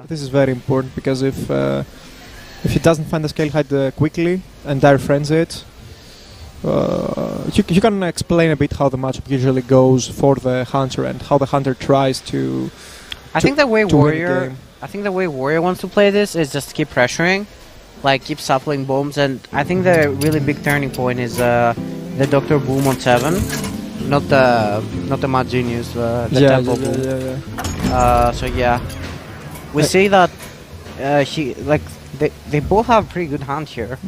This is very important because if he doesn't find the scale height quickly and dire frenzy it, you can explain a bit how the matchup usually goes for the hunter and how the hunter tries to. I think the way Warrior wants to play this is just keep pressuring, like keep suppling bombs, and I think the really big turning point is the Doctor Boom on 7, not the Mad Genius, the Tempo Boom. So yeah, we see that they both have pretty good hand here.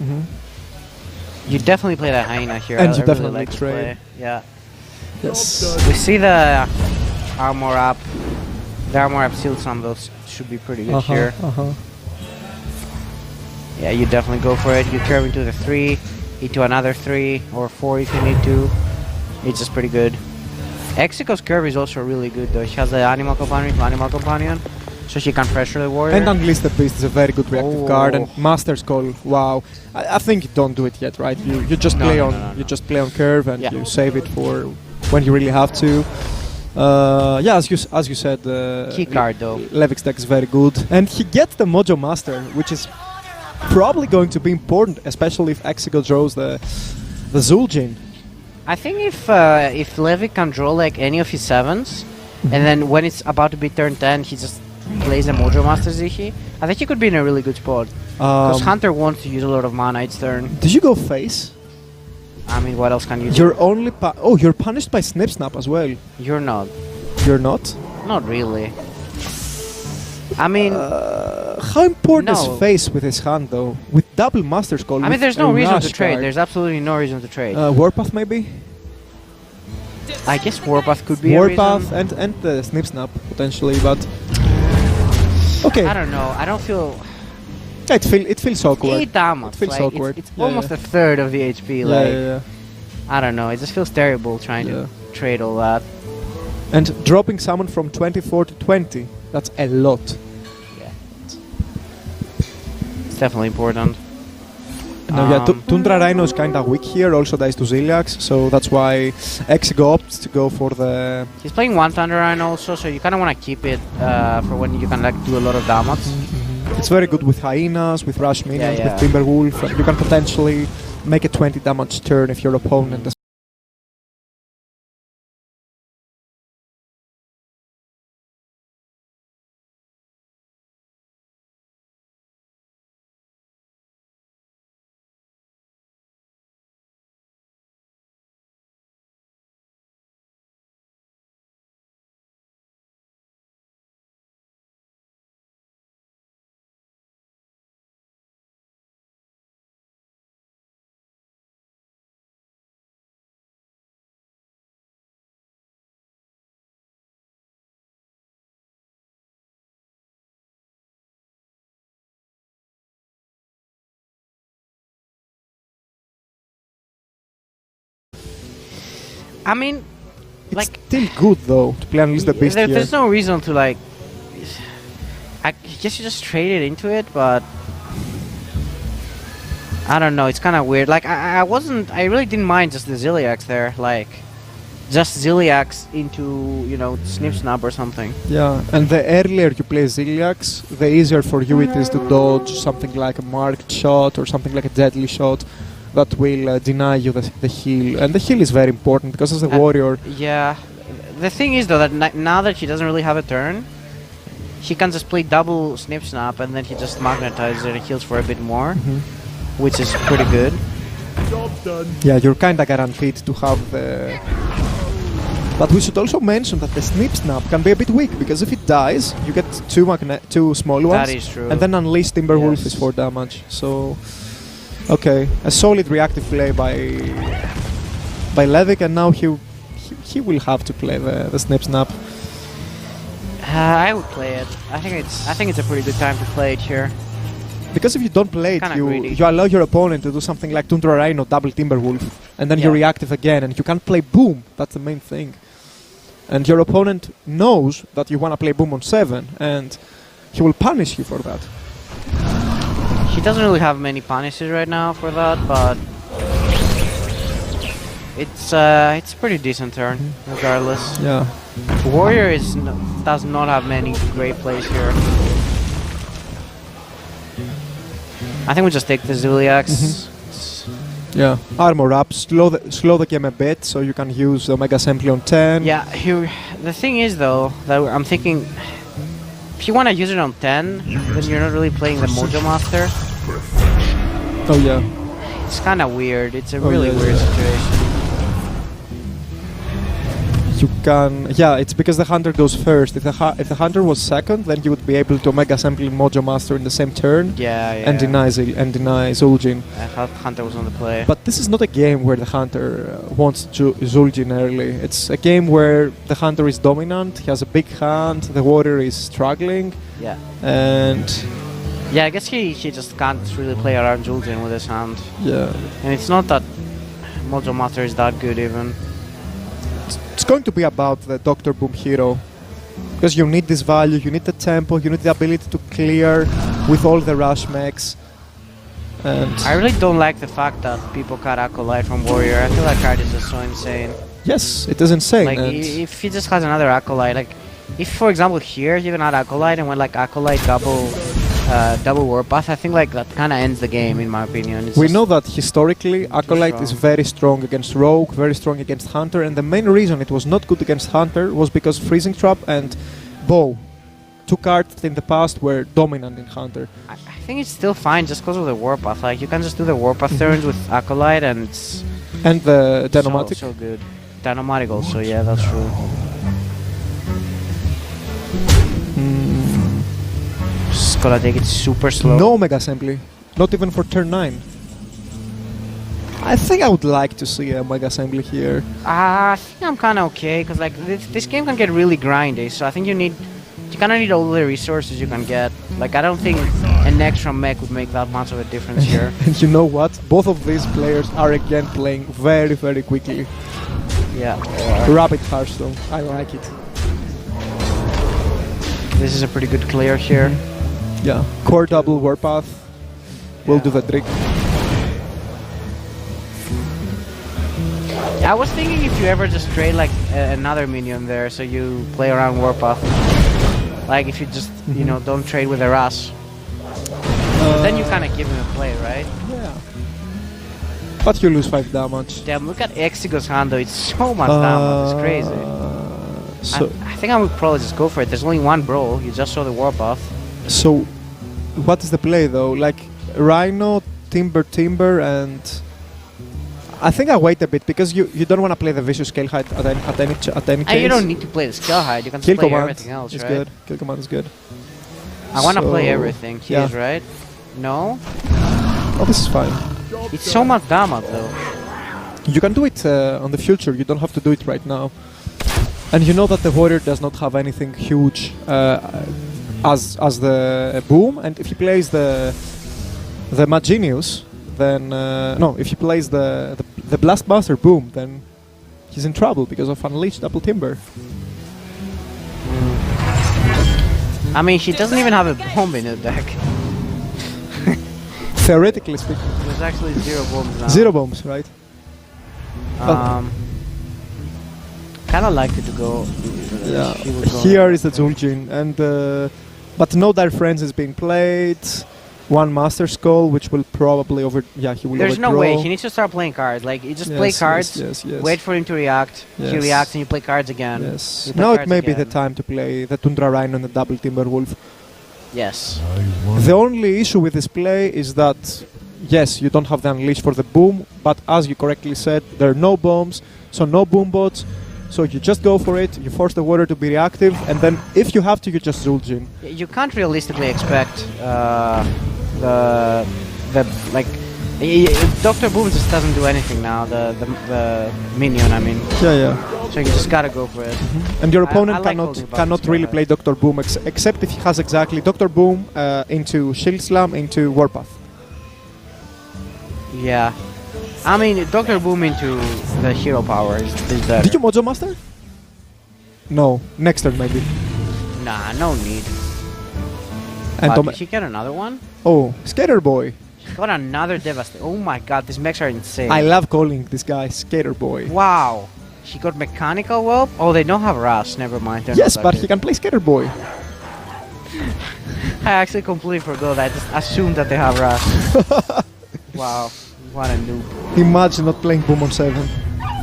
You definitely play the Hyena here. And you definitely really like trade. Yeah. Yes. We see the armor up. The armor up shields on those should be pretty good here. Yeah, you definitely go for it. You curve into the 3, into another 3 or 4 if you need to. It's just pretty good. EXIGO's curve is also really good though. She has the Animal Companion, so she can pressure the Warrior. And Unleash the Beast is a very good reactive card, and Master's Call. Wow, I think you don't do it yet, right? You just play on curve and you save it for when you really have to. Yeah, as you said, key card though. LEVIK's deck is very good, and he gets the Mojo Master, which is probably going to be important, especially if EXIGO draws the Zul'jin. I think if LEVIK can draw like any of his 7s, and then when it's about to be turn 10, he just plays a Mojo Master Zihi, I think he could be in a really good spot. Because Hunter wants to use a lot of mana each turn. Did you go face? I mean, what else can you do? You're only you're punished by Snip Snap as well. You're not. You're not? Not really. I mean... how important is face with his hand though? With double Master's Call. I mean, there's no reason to trade. There's absolutely no reason to trade. Warpath maybe? I guess Warpath could be Warpath and the Snip Snap potentially, but... Okay. I don't know. I don't feel... It feels awkward. 8 damage. It feels awkward. It's almost a third of the HP. I don't know. It just feels terrible trying to trade all that. And dropping someone from 24 to 20, that's a lot. Yeah. It's definitely important. No, Tundra Rhino is kinda weak here, also dies to Ziliax, so that's why EXIGO opts to go for the... He's playing one Thunder Rhino also, so you kinda wanna keep it for when you can like do a lot of damage. It's very good with Hyenas, with Rush Minions, with Timberwolf, and you can potentially make a 20 damage turn if your opponent does. I mean, it's still good though to play Unleash the Beast here. There's no reason to like... I guess you just trade it into it, but... I don't know, it's kind of weird. Like, I really didn't mind just the Ziliax there. Like, just Ziliax into, you know, Snip Snap or something. Yeah, and the earlier you play Ziliax, the easier for you it is to dodge something like a marked shot or something like a deadly shot that will deny you the heal. And the heal is very important because as a warrior... Yeah. The thing is though that now that he doesn't really have a turn, he can just play double Snip Snap and then he just magnetizes it and heals for a bit more, which is pretty good. Job done. Yeah, you're kinda guaranteed to have the... But we should also mention that the Snip Snap can be a bit weak, because if it dies, you get two small ones. That is true. And then Unleash Timberwolf is 4 damage, so... Okay, a solid reactive play by LEVIK, and now he will have to play the Snip Snap. I would play it. I think it's a pretty good time to play it here. Because if you don't play it, you allow your opponent to do something like Tundra Rhino, double Timberwolf, and then you reactive again, and you can't play Boom. That's the main thing. And your opponent knows that you want to play Boom on 7, and he will punish you for that. He doesn't really have many punishes right now for that, but it's a pretty decent turn, regardless. Yeah. Warrior does not have many great plays here. I think we just take the Zuliax. Yeah, armor up, slow the game a bit, so you can use Omega Assembly on 10. Yeah, the thing is though, that I'm thinking, if you want to use it on 10, then you're not really playing the Mojo Master. Oh yeah. It's kind of weird, it's a really weird situation. You can, yeah, it's because the Hunter goes first. If the Hunter was second, then you would be able to Omega Assembly Mojo Master in the same turn. Yeah, yeah. And deny Zul'jin. I thought Hunter was on the play. But this is not a game where the Hunter wants Zul'jin early. It's a game where the Hunter is dominant, he has a big hand, the Warrior is struggling. Yeah. And... yeah, I guess he just can't really play around Zul'jin with his hand. yeah. And it's not that Mojo Master is that good even. It's going to be about the Dr. Boom hero. Because you need this value, you need the tempo, you need the ability to clear with all the rush mechs. And I really don't like the fact that people cut Acolyte from Warrior. I feel that card is just so insane. yes, it is insane. Like, if he just has another Acolyte, like, if for example here you can add Acolyte and when like Acolyte double Warpath, I think like that kind of ends the game in my opinion. It's we know that historically Acolyte is strong. very strong against Rogue, very strong against Hunter, and the main reason it was not good against Hunter was because Freezing Trap and Bow, two cards in the past, were dominant in Hunter. I think it's still fine just because of the Warpath. Like you can just do the Warpath turns with Acolyte and it's And the Dynamatic. so good. Dynamatic also, yeah, that's true. Just gotta take it super slow. No Omega Assembly, not even for turn 9. I think I would like to see a Omega Assembly here. I think I'm kind of okay because like this game can get really grindy. So I think you kind of need all the resources you can get. Like I don't think an extra mech would make that much of a difference here. And you know what? Both of these players are again playing very, very quickly. Yeah. Rapid Hearthstone. I like it. This is a pretty good clear here. Yeah. Core double Warpath will do the trick. I was thinking if you ever just trade like another minion there, so you play around Warpath. Like if you just you know don't trade with a Ras, then you kind of give him a play, right? Yeah. But you lose 5 damage. Damn! Look at EXIGO's hand though; it's so much damage. It's crazy. So I think I would probably just go for it. There's only one brawl. You just saw the Warpath. So, what is the play though? Like Rhino, Timber, and I think I wait a bit because you don't want to play the Vicious Scale Height at any And case. you don't need to play the Scale Height. You can Kill just play command everything else, is right? good. Kill command is good. I want to So, play everything. He yeah. is right. No, Oh, this is fine. it's so much damage though. You can do it on the future. You don't have to do it right now. And you know that the Warrior does not have anything huge as the Boom. And if he plays the Magenius, then no. If he plays the Blastmaster Boom, then he's in trouble because of Unleashed Double Timber. I mean, he doesn't even have a bomb in the deck. Theoretically speaking, There's actually 0 bombs now. 0 bombs, right? Kind of like it to go. Yeah. He would go Here is the Zul'jin, and but no Dire Friends is being played. One Master Skull, which will probably he will There's no overdraw. way. He needs to start playing cards. Like, you just play cards, Yes. wait for him to react, he Yes. reacts, and you play cards again. Yes. You play Now it cards may be the again. time to play the Tundra Rhino and the Double Timberwolf. Yes. The only issue with this play is that, yes, you don't have the Unleash for the Boom, but as you correctly said, there are no bombs, so no boom bots. So you just go for it, you force the Warrior to be reactive, and then if you have to, you just Zul'jin. You can't realistically expect Dr. Boom just doesn't do anything now. The minion, I mean. Yeah. So you just gotta go for it. And your I opponent like holding back cannot this really card. play Dr. Boom except if he has exactly Dr. Boom into Shield Slam into Warpath. Yeah. I mean, Dr. Boom into the hero power is better. Did you Mojo Master? No, next turn maybe. Nah, no need. And Wow, did he get another one? oh, Skater Boy. He got another Devastate. Oh my god, these mechs are insane. I love calling this guy Skater Boy. Wow. He got Mechanical Whelp? Oh, they don't have Ras. Never mind. they're Yes, not that but good. he can play Skater Boy. I actually completely forgot. I just assumed that they have Rush. Wow, what a noob. Imagine not playing Boom on 7.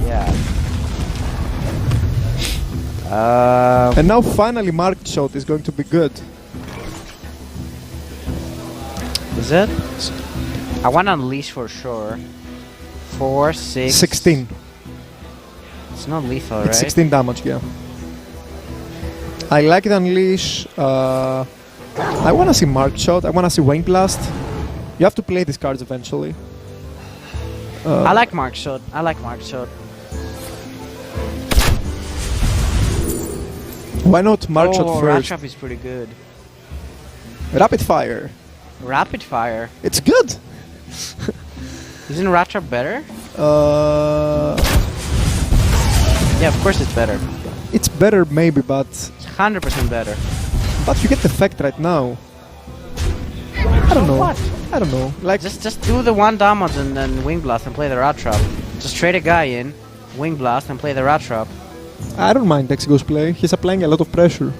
Yeah. And now finally Marked Shot is going to be good. Is it? I want Unleash for sure. 4, 6... 16. It's not lethal, It's right? 16 damage, yeah. I like the Unleash. I want to see Marked Shot. I want to see Wing Blast. You have to play these cards eventually. I like Mark Shot. I like Mark Shot. Why not Mark Shot Oh, first? Rattrap is pretty good. Rapid Fire. Rapid Fire. It's good. Isn't Rattrap better? Yeah, of course it's better. It's better maybe, but It's 100% better. you get the effect right now. I don't know. What? I don't know. Like Just do the 1 damage and then Wing Blast and play the Rattrap. Just trade a guy in, Wing Blast and play the Rattrap. I don't mind EXIGO's play. He's applying a lot of pressure.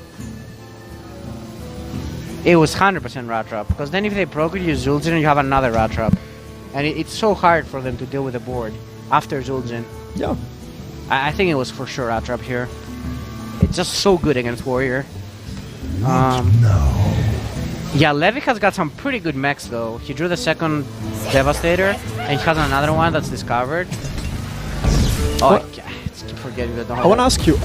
It was 100% Rattrap, because then if they proc you Zul'jin, you have another Rattrap. And it's so hard for them to deal with the board after Zul'jin. Yeah. I think it was for sure Rattrap here. It's just so good against Warrior. Yeah, LEVIK has got some pretty good mechs though. He drew the second Devastator, and he has another one that's discovered. Oh, I keep forgetting that. I want to ask you,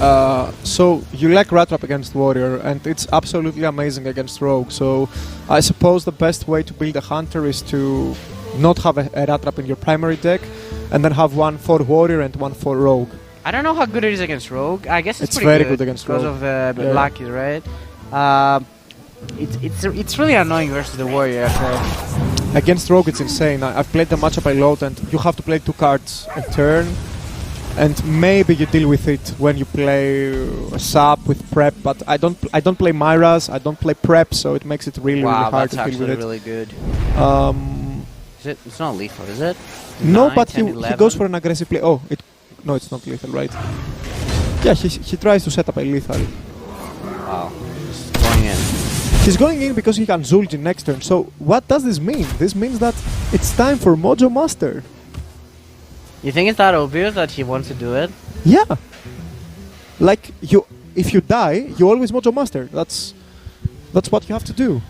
so you like Rattrap against Warrior, and it's absolutely amazing against Rogue, so I suppose the best way to build a Hunter is to not have a Rattrap in your primary deck, and then have one for Warrior and one for Rogue. I don't know how good it is against Rogue. I guess it's pretty very good against because Rogue. of the Blackies, right? It's really annoying versus the Warrior. Against Rogue it's insane. I've played the matchup a lot, and you have to play 2 cards a turn, and maybe you deal with it when you play a sub with prep, but I don't play Myras, I don't play prep, so it makes it really hard to deal with it. Really good. Is it? It's not lethal, is it? No, 9, but 10, he goes for an aggressive play. Oh, no, it's not lethal, right? Yeah, he tries to set up a lethal. Wow, just going in. He's going in because he can Zul'jin next turn. So what does this mean? This means that it's time for Mojo Master. You think it's that obvious that he wants to do it? Yeah. Like if you die, you always Mojo Master. That's what you have to do.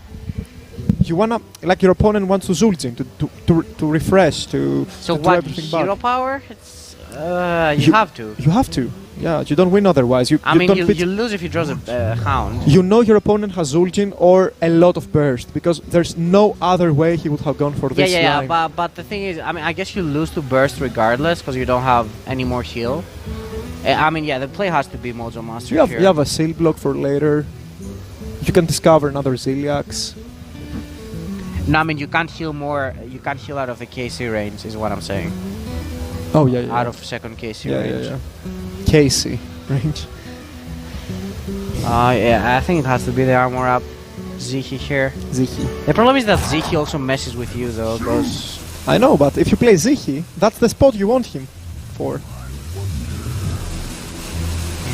You wanna, like, your opponent wants to Zul'jin to refresh, to So to do what? everything Hero back. power? It's you have to. You have to. Yeah, you don't win otherwise. I mean, you lose if he draws a Hound. You know your opponent has Zul'jin or a lot of burst, because there's no other way he would have gone for this line. But the thing is, I mean, I guess you lose to burst regardless because you don't have any more heal. I mean, yeah, the play has to be Mojo Master here. You have a seal block for later. You can discover another Ziliax. No, I mean, you can't heal more. You can't heal out of the KC range, is what I'm saying. Oh yeah, yeah. Out of second KC range. Yeah. KC range. Yeah, I think it has to be the armor up Zihi here. Zihi. The problem is that Zihi also messes with you though, goes... I know, but if you play Zihi, that's the spot you want him for.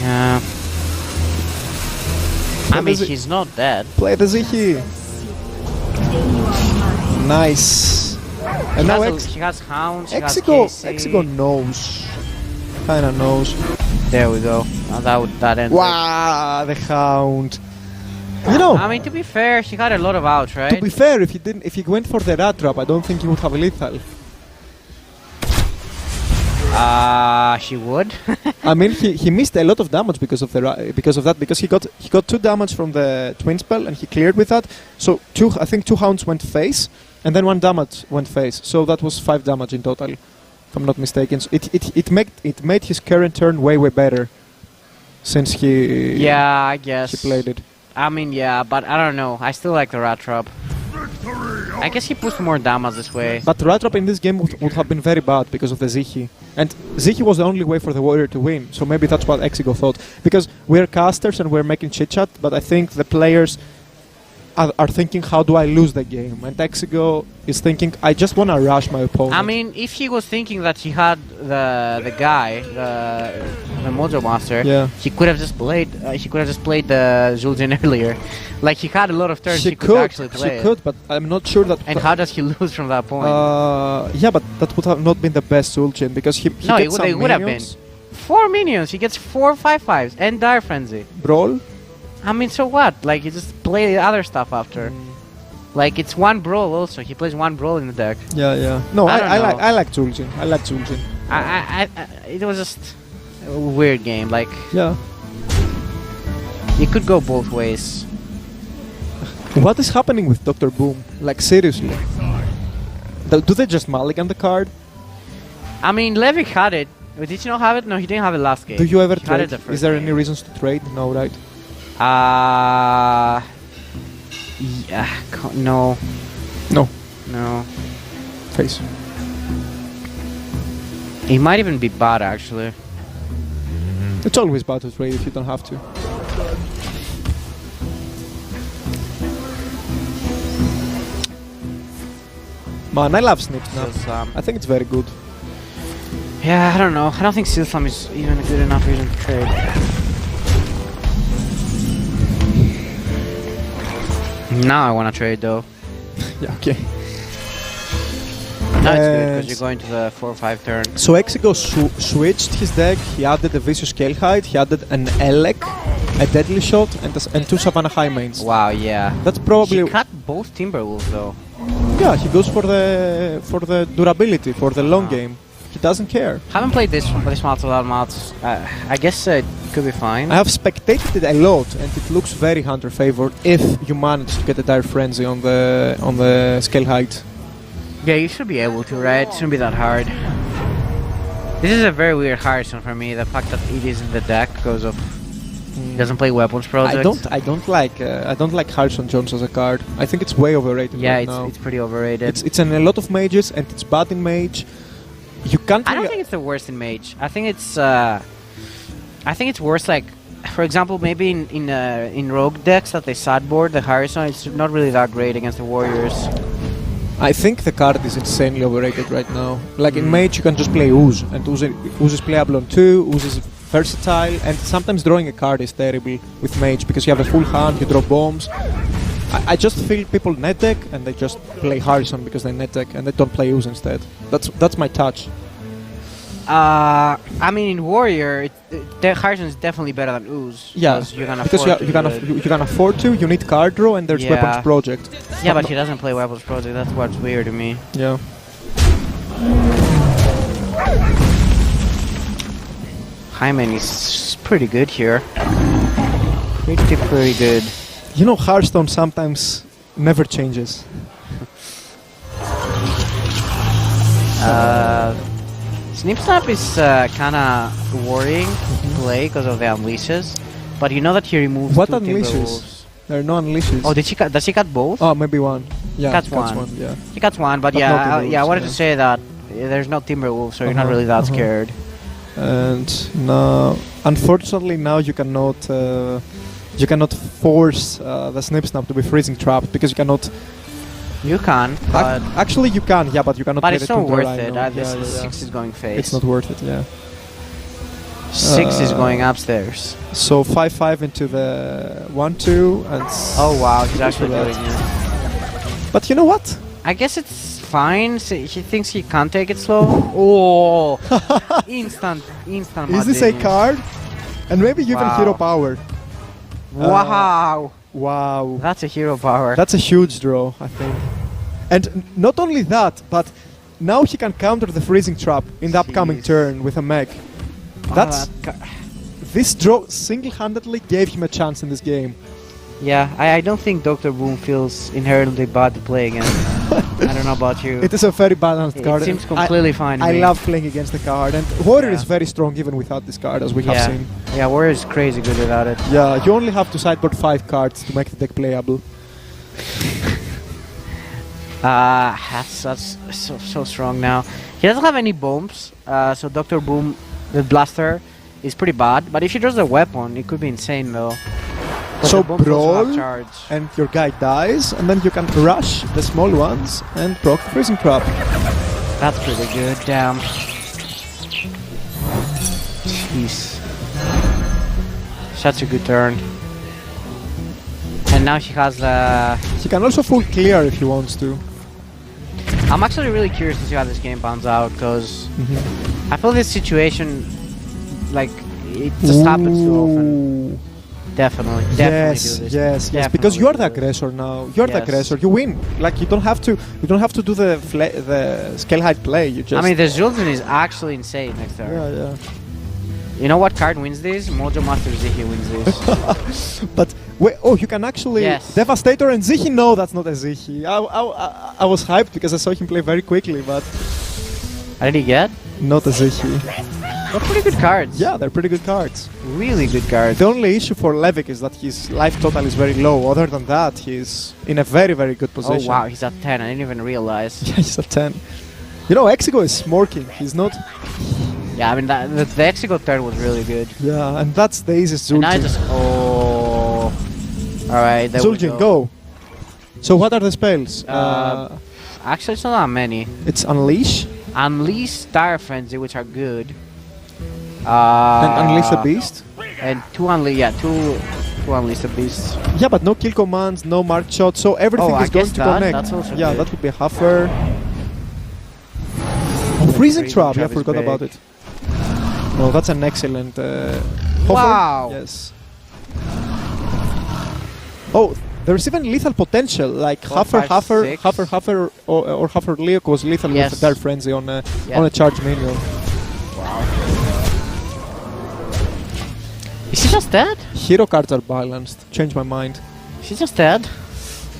Yeah. I mean, he's not dead. Play the Zihi. Nice. And now He has Hounds, he has EXIGO knows. Kinda knows. There we go. Now that ends. Wow, the Hound. You know, I mean, to be fair, he had a lot of outs, right? to be fair, if he went for the rat trap, I don't think he would have a lethal. He would. I mean, he missed a lot of damage because of that, because he got 2 damage from the twin spell and he cleared with that. So I think 2 hounds went face, and then 1 damage went face. So that was 5 damage in total, if I'm not mistaken. So it made his current turn way better since he I guess he played it. I mean, yeah, but I don't know. I still like the rat trap. I guess he pushed more damage this way. But rat trap in this game would have been very bad because of the Zihi. And Zihi was the only way for the warrior to win, so maybe that's what EXIGO thought. Because we're casters and we're making chit-chat, but I think the players are thinking, how do I lose the game? And EXIGO is thinking, I just want to rush my opponent. I mean, if he was thinking that he had the guy, the Mojo Master, he could have just played. He could have just played the Zul'jin earlier. Like he had a lot of turns. He could actually play. She could, but I'm not sure that. And how does he lose from that point? Yeah, but that would have not been the best Zul'jin because he no, gets it would have been 4 minions. He gets 4 5/5s and Dire Frenzy. Brawl. I mean, so what? Like, you just play other stuff after. Like, it's one brawl also. He plays one brawl in the deck. Yeah. No, I like Zul'jin. I like Zul'jin. It was just a weird game. Like, yeah. It could go both ways. What is happening with Dr. Boom? Like, seriously. Do they just mulligan the card? I mean, LEVIK had it. Did you not have it? No, he didn't have it last game. Do you ever he trade? Is there any reasons to trade? No, right? Yeah, no. No. No. Face. It might even be bad, actually. It's always bad to trade if you don't have to. Man, I love Snip Snap. I think it's very good. Yeah, I don't know. I don't think Silsam is even a good enough reason to trade. Now I want to trade though. Yeah, okay. Now it's good because you're going to the 4-5 turn. So EXIGO switched his deck. He added a Vicious Scale Height. He added an Elec, a Deadly Shot, and 2 Savannah High Mains. Wow, yeah. That's probably. He cut both Timberwolves though. Yeah, he goes for the durability, for the long game. He doesn't care. Haven't played this mats without mats. I guess it could be fine. I have spectated it a lot, and it looks very hunter favored if you manage to get a Dire Frenzy on the scale height. Yeah, you should be able to, right? It shouldn't be that hard. This is a very weird Hearthstone for me. The fact that it is in the deck because of he doesn't play weapons projects. I don't like Hearthstone Jones as a card. I think it's way overrated. Yeah, right now. It's pretty overrated. It's in a lot of mages, and it's bad in mage. You can't. I don't think it's the worst in mage. I think it's worse. Like, for example, maybe in rogue decks that they sideboard the Hearthstone, it's not really that great against the warriors. I think the card is insanely overrated right now. Like in mage, you can just play Ooze, and Ooze is playable on 2. Ooze is versatile, and sometimes drawing a card is terrible with mage because you have a full hand, you draw bombs. I just feel people net deck and they just play Hearthstone because they net deck and they don't play Ooze instead. That's my touch. I mean, in Warrior, the Hearthstone is definitely better than Ooze. Yeah, because you can afford to. You need card draw and there's Weapons Project. Yeah, but he doesn't play Weapons Project. That's what's weird to me. Yeah. Hyman is pretty good here. Pretty good. You know, Hearthstone sometimes never changes. Snip Snap is kind of worrying to play because of the unleashes, but you know that he removes what 2 unleashes? There are no unleashes. Oh, does he cut both? Oh, maybe one. Yeah, cuts one. Yeah. He cuts one, but yeah, I wanted to say that there's no Timberwolf, so you're not really that scared. And now, unfortunately, now you cannot force the Snip Snap to be freezing trapped because you cannot. You can, but actually you can, yeah, but you cannot. But play it's the not worth Rhino. it. This 6 is going face. It's not worth it, yeah. 6 is going upstairs. So 5/5 into the 1/2 and. Oh wow, he's actually doing it. But you know what? I guess it's fine. He thinks he can't take it slow. Oh, instant. Is this a card? And maybe even hero power. Wow. Wow. That's a hero power. That's a huge draw, I think. And not only that, but now he can counter the freezing trap in the upcoming turn with a mech. This draw single-handedly gave him a chance in this game. Yeah, I don't think Dr. Boom feels inherently bad to play against. I don't know about you. It is a very balanced card. It seems completely fine. I love playing against the card, and Warrior is very strong even without this card, as we have seen. Yeah, Warrior is crazy good without it. Yeah, you only have to sideboard 5 cards to make the deck playable. That's so strong now. He doesn't have any bombs, so Dr. Boom, the blaster, is pretty bad. But if he draws a weapon, it could be insane though. But So the bombs also have brawl, charge. and your guy dies, and then you can rush the small ones and proc freezing trap. That's pretty good, damn. Jeez. Such a good turn. And now she has He can also full clear if he wants to. I'm actually really curious to see how this game pans out, because I feel this situation, like, it just happens too often. Definitely do this. Yes, Definitely because you are the do this. aggressor now. You are the Yes. aggressor. You win. Like you don't have to do the scale height play. You just. I mean, the Zul'jin is actually insane next turn. Yeah. You know what card wins this? Mojo Master Zihi wins this. But wait, you can actually Devastator and Zihi. No, that's not a Zihi. I was hyped because I saw him play very quickly, but What did he get? not a Zihi. They're pretty good cards. Yeah, they're pretty good cards. Really good cards. The only issue for LEVIK is that his life total is very low. Other than that, he's in a very, very good position. Oh wow, he's at 10. I didn't even realize. Yeah, he's at 10. You know, EXIGO is smorking. He's not. Yeah, I mean, the EXIGO turn was really good. Yeah, and that's the easiest And now I Zul'jin. just... Oh... Alright, there Zul'jin, we go. So what are the spells? Actually, it's not that many. It's Unleash Unleash Dire Frenzy, which are good. and Unleash the Beast. And two Unleash the Beast. Yeah, but no kill commands, no marked shot, so everything I is going guess to that- connect. that's also Yeah, good. that would be a Huffer. Oh, Freezing Trap, yeah, I is forgot big. about it. No, that's an excellent hover. Wow. Yes. Oh, there's even lethal potential, like Four, Huffer, five, Huffer, six. Huffer, Huffer, or Huffer Leok was lethal Yes. with a Dire Frenzy on a Yeah. charge minion. Wow. Is he just dead? Hero cards are balanced. Change my mind. She's just dead.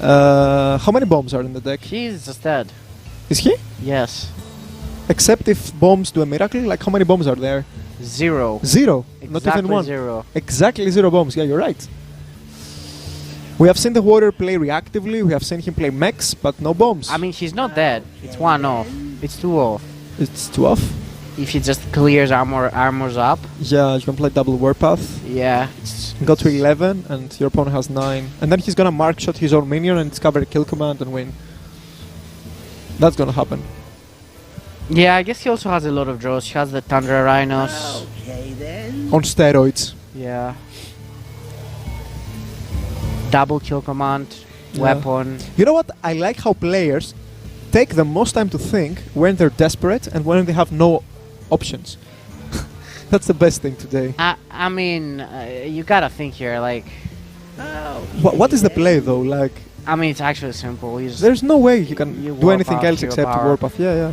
How many bombs are in the deck? She's just dead. Is he? Yes. Except if bombs do a miracle, like how many bombs are there? 0. 0. Not Exactly even one. 0. Exactly 0 bombs. Yeah, you're right. We have seen the warrior play reactively. We have seen him play mechs, but no bombs. I mean, she's not dead. It's 1 off. It's 2 off. It's 2 off. If he just clears armors up. Yeah, you can play double warpath. Yeah. Go to 11, and your opponent has 9. And then he's gonna mark shot his own minion and discover a kill command and win. That's gonna happen. Yeah, I guess he also has a lot of draws. He has the Tundra Rhinos. Okay then. On steroids. Yeah. Double kill command. Yeah. Weapon. You know what? I like how players take the most time to think when they're desperate and when they have no options. That's the best thing today. I mean, you gotta think here, like... What is the play though? Like, I mean, it's actually simple. You just there's no way he can You do anything warpath, else hero except power. warpath. Yeah.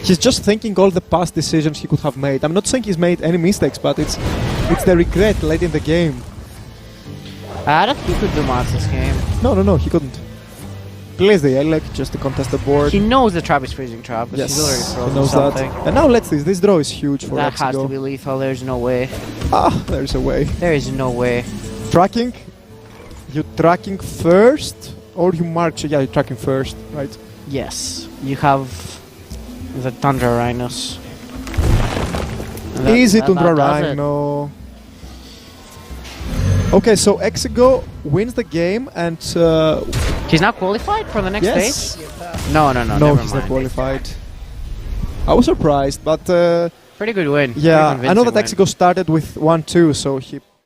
He's just thinking all the past decisions he could have made. I'm not saying he's made any mistakes, but it's the regret late in the game. I don't think he could do much this game. No, he couldn't. Plays the Elec just to contest the board. He knows the trap is freezing trap, but Yes, he's already he frozen knows something. that. And now let's this. This draw is huge for That has to EXIGO. be lethal. There's no way. There's a way. There is no way. Tracking. You tracking first, or you mark? Yeah, you're tracking first, right? Yes, you have the Tundra Rhinos. And Easy that Tundra does it. Rhino. Okay, so EXIGO wins the game, and He's now qualified for the next yes, stage? No, no, never he's mind. not qualified. I was surprised, but Pretty good win. yeah, Pretty I know that convincing win. EXIGO started with 1-2, so he